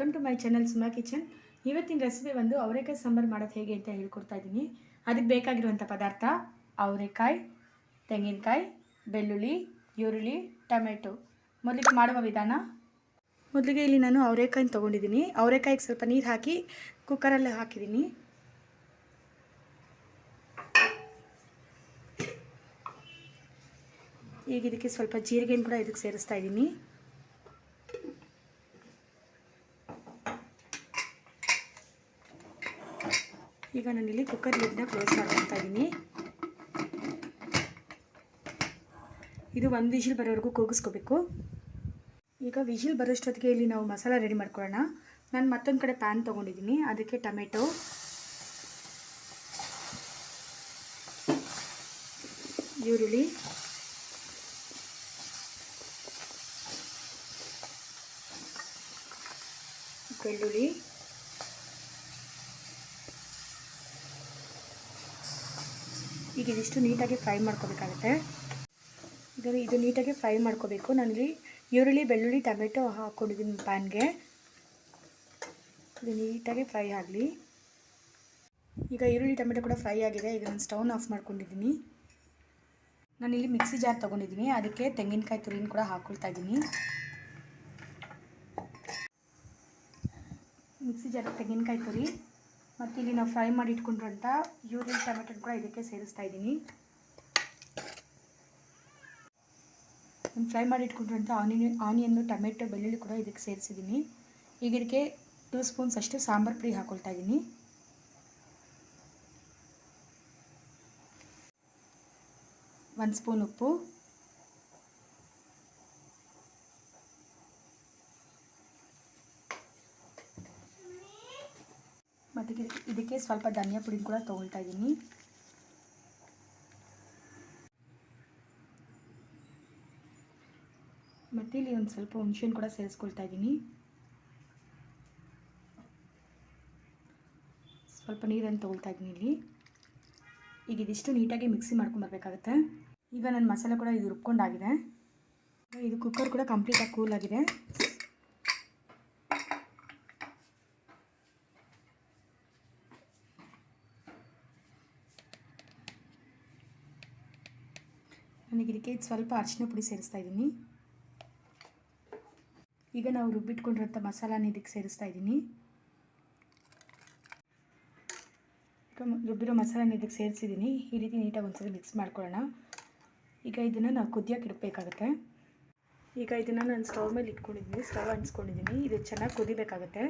Welcome to my channel Suma kitchen. ಇವತ್ತಿನ recipe ಬಂದು ಅವರೆಕಾಯಿ ಸಾಂಬಾರು ಮಾಡೋದು ಹೇಗೆ ಅಂತ ಹೇಳ್ಕೊಡ್ತಾ ಇದ್ದೀನಿ. ಅದಕ್ಕೆ ಬೇಕಾಗಿರುವಂಥ ಪದಾರ್ಥ ಅವರೆಕಾಯಿ, ತೆಂಗಿನಕಾಯಿ, ಬೆಳ್ಳುಳ್ಳಿ, ಈರುಳ್ಳಿ, ಟೊಮೆಟೊ. ಮೊದಲಿಗೆ ಮಾಡುವ ವಿಧಾನ. ಮೊದಲಿಗೆ ಇಲ್ಲಿ ನಾನು ಅವರೆಕಾಯಿನ ತೊಗೊಂಡಿದ್ದೀನಿ. ಅವರೆಕಾಯಿಗೆ ಸ್ವಲ್ಪ ನೀರು ಹಾಕಿ ಕುಕ್ಕರಲ್ಲಿ ಹಾಕಿದ್ದೀನಿ. ಈಗ ಇದಕ್ಕೆ ಸ್ವಲ್ಪ ಜೀರಿಗೆನ ಕೂಡ ಇದಕ್ಕೆ ಸೇರಿಸ್ತಾ ಇದ್ದೀನಿ. ಈಗ ನಾನಿಲ್ಲಿ ಕುಕ್ಕರ್ ಲಿಡ್ನ ಕ್ಲೋಸ್ ಮಾಡ್ಕೊತಾ ಇದ್ದೀನಿ. ಇದು ಒಂದು ವಿಷಿಲ್ ಬರೋವರೆಗೂ ಕೂಗಿಸ್ಕೋಬೇಕು. ಈಗ ವಿಷಿಲ್ ಬರೋಷ್ಟೊತ್ತಿಗೆ ಇಲ್ಲಿ ನಾವು ಮಸಾಲ ರೆಡಿ ಮಾಡ್ಕೊಳ್ಳೋಣ. ನಾನು ಮತ್ತೊಂದು ಕಡೆ ಪ್ಯಾನ್ ತೊಗೊಂಡಿದ್ದೀನಿ. ಅದಕ್ಕೆ ಟೊಮೆಟೊ, ಈರುಳ್ಳಿ, ಬೆಳ್ಳುಳ್ಳಿ, ಈಗ ಇದಿಷ್ಟು ನೀಟಾಗಿ ಫ್ರೈ ಮಾಡ್ಕೋಬೇಕಾಗುತ್ತೆ. ಈಗ ಇದು ನೀಟಾಗಿ ಫ್ರೈ ಮಾಡ್ಕೋಬೇಕು. ನಾನಿಲ್ಲಿ ಈರುಳ್ಳಿ, ಬೆಳ್ಳುಳ್ಳಿ, ಟೊಮೆಟೊ ಹಾಕ್ಕೊಂಡಿದ್ದೀನಿ ಪ್ಯಾನ್ಗೆ. ಇದು ನೀಟಾಗಿ ಫ್ರೈ ಆಗಲಿ. ಈಗ ಈರುಳ್ಳಿ ಟೊಮೆಟೊ ಕೂಡ ಫ್ರೈ ಆಗಿದೆ. ಈಗ ನಾನು ಸ್ಟವ್ನ ಆಫ್ ಮಾಡ್ಕೊಂಡಿದ್ದೀನಿ. ನಾನಿಲ್ಲಿ ಮಿಕ್ಸಿ ಜಾರ್ ತೊಗೊಂಡಿದ್ದೀನಿ. ಅದಕ್ಕೆ ತೆಂಗಿನಕಾಯಿ ತುರಿನ ಕೂಡ ಹಾಕ್ಕೊಳ್ತಾ ಇದ್ದೀನಿ. ಮಿಕ್ಸಿ ಜಾರ್ ತೆಂಗಿನಕಾಯಿ ತುರಿ ಮತ್ತು ಇಲ್ಲಿ ನಾವು ಫ್ರೈ ಮಾಡಿ ಇಟ್ಕೊಂಡಿರೋಂಥ ಈರುಳ್ಳಿ ಟೊಮೆಟೊ ಕೂಡ ಇದಕ್ಕೆ ಸೇರಿಸ್ತಾ ಇದ್ದೀನಿ. ನಾನು ಫ್ರೈ ಮಾಡಿ ಇಟ್ಕೊಂಡಿರೋಂಥ ಆನಿಯನ್ನು, ಟೊಮೆಟೊ, ಬೆಳ್ಳುಳ್ಳಿ ಕೂಡ ಇದಕ್ಕೆ ಸೇರಿಸಿದ್ದೀನಿ. ಈಗ ಇದಕ್ಕೆ 2 ಸ್ಪೂನ್ಸ್ ಅಷ್ಟು ಸಾಂಬಾರು ಪುಡಿ ಹಾಕ್ಕೊಳ್ತಾ ಇದ್ದೀನಿ. ಒಂದು ಸ್ಪೂನ್ ಉಪ್ಪು, ಮತ್ತು ಇದಕ್ಕೆ ಸ್ವಲ್ಪ ಧನಿಯಾ ಪುಡಿ ಕೂಡ ತೊಗೊಳ್ತಾ ಇದ್ದೀನಿ. ಮತ್ತು ಇಲ್ಲಿ ಒಂದು ಸ್ವಲ್ಪ ಹುಣಸೆಹಣ್ಣು ಕೂಡ ಸೇರಿಸ್ಕೊಳ್ತಾ ಇದ್ದೀನಿ. ಸ್ವಲ್ಪ ನೀರನ್ನು ತೊಗೊಳ್ತಾ ಇದ್ದೀನಿ ಇಲ್ಲಿ. ಈಗ ಇದಿಷ್ಟು ನೀಟಾಗಿ ಮಿಕ್ಸಿ ಮಾಡ್ಕೊಂಬರ್ಬೇಕಾಗತ್ತೆ. ಈಗ ನನ್ನ ಮಸಾಲೆ ಕೂಡ ಇದು ರುಬ್ಕೊಂಡಾಗಿದೆ. ಇದು ಕುಕ್ಕರ್ ಕೂಡ ಕಂಪ್ಲೀಟಾಗಿ ಕೂಲ್ ಆಗಿದೆ. ನನಗೆ ಇದಕ್ಕೆ ಸ್ವಲ್ಪ ಅರಿಶಿನ ಪುಡಿ ಸೇರಿಸ್ತಾ ಇದ್ದೀನಿ. ಈಗ ನಾವು ರುಬ್ಬಿಟ್ಕೊಂಡಿರೋಂಥ ಮಸಾಲಾನ ಇದಕ್ಕೆ ಸೇರಿಸ್ತಾ ಇದ್ದೀನಿ. ರುಬ್ಬಿರೋ ಮಸಾಲಾನ ಇದಕ್ಕೆ ಸೇರಿಸಿದ್ದೀನಿ. ಈ ರೀತಿ ನೀಟಾಗಿ ಒಂದ್ಸಲ ಮಿಕ್ಸ್ ಮಾಡ್ಕೊಳ್ಳೋಣ. ಈಗ ಇದನ್ನು ನಾವು ಕುದಿಯೋಕೆ ಇಡಬೇಕಾಗುತ್ತೆ. ಈಗ ಇದನ್ನು ನಾನು ಸ್ಟವ್ ಮೇಲೆ ಇಟ್ಕೊಂಡಿದ್ದೀನಿ. ಸ್ಟವ್ ಅಂಟಿಸ್ಕೊಂಡಿದ್ದೀನಿ. ಇದು ಚೆನ್ನಾಗಿ ಕುದಿಬೇಕಾಗುತ್ತೆ.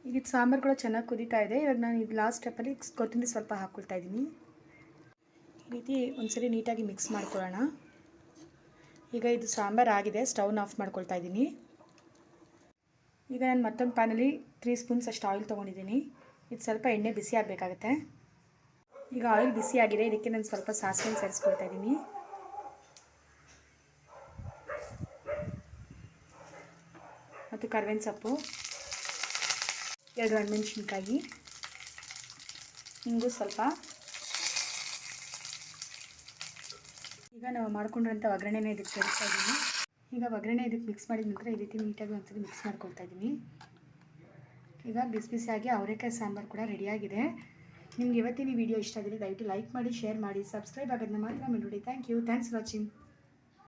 ಈಗ ಇದು ಸಾಂಬಾರು ಕೂಡ ಚೆನ್ನಾಗಿ ಕುದೀತಾ ಇದೆ. ಇವಾಗ ನಾನು ಇದು ಲಾಸ್ಟ್ ಸ್ಟೆಪ್ಪಲ್ಲಿ ಕೊತ್ತಂಬರಿ ಸ್ವಲ್ಪ ಹಾಕ್ಕೊಳ್ತಾ ಇದ್ದೀನಿ. ಈ ರೀತಿ ಒಂದ್ಸರಿ ನೀಟಾಗಿ ಮಿಕ್ಸ್ ಮಾಡ್ಕೊಳ್ಳೋಣ. ಈಗ ಇದು ಸಾಂಬಾರು ಆಗಿದೆ. ಸ್ಟವ್ನ ಆಫ್ ಮಾಡ್ಕೊಳ್ತಾ ಇದ್ದೀನಿ. ಈಗ ನಾನು ಮತ್ತೊಂದು ಪ್ಯಾನಲ್ಲಿ 3 ಸ್ಪೂನ್ಸ್ ಅಷ್ಟು ಆಯಿಲ್ ತೊಗೊಂಡಿದ್ದೀನಿ. ಇದು ಸ್ವಲ್ಪ ಎಣ್ಣೆ ಬಿಸಿ ಆಗಬೇಕಾಗತ್ತೆ. ಈಗ ಆಯಿಲ್ ಬಿಸಿ ಆಗಿದೆ. ಇದಕ್ಕೆ ನಾನು ಸ್ವಲ್ಪ ಸಾಸಿವೆನ ಸೇರಿಸ್ಕೊಳ್ತಾ ಇದ್ದೀನಿ. ಮತ್ತು ಕರಿಬೇವಿನ ಸೊಪ್ಪು, 2 ಒಣಮೆಣಸಿನ್ಕಾಯಿ, ಇಂಗು ಸ್ವಲ್ಪ. ಈಗ ನಾವು ಮಾಡ್ಕೊಂಡಿರೋಂಥ ಒಗ್ಗರಣೆನ ಇದಕ್ಕೆ ಸೇರಿಸ್ತಾ ಇದ್ದೀನಿ. ಈಗ ಒಗ್ಗರಣೆ ಇದಕ್ಕೆ ಮಿಕ್ಸ್ ಮಾಡಿದ ನಂತರ ಈ ರೀತಿ ನೀಟಾಗಿ ಒಂದ್ಸಲ ಮಿಕ್ಸ್ ಮಾಡ್ಕೊಳ್ತಾ ಇದ್ದೀನಿ. ಈಗ ಬಿಸಿ ಬಿಸಿಯಾಗಿ ಅವರೆಕಾಯಿ ಸಾಂಬಾರು ಕೂಡ ರೆಡಿಯಾಗಿದೆ. ನಿಮ್ಗೆ ಇವತ್ತಿನ ವಿಡಿಯೋ ಇಷ್ಟ ಆಗಿದ್ರೆ ದಯವಿಟ್ಟು ಲೈಕ್ ಮಾಡಿ, ಶೇರ್ ಮಾಡಿ, ಸಬ್ಸ್ಕ್ರೈಬ್ ಆಗೋದನ್ನ ಮಾತ್ರ ಮಾಡಿ. Thank you. Thanks for watching.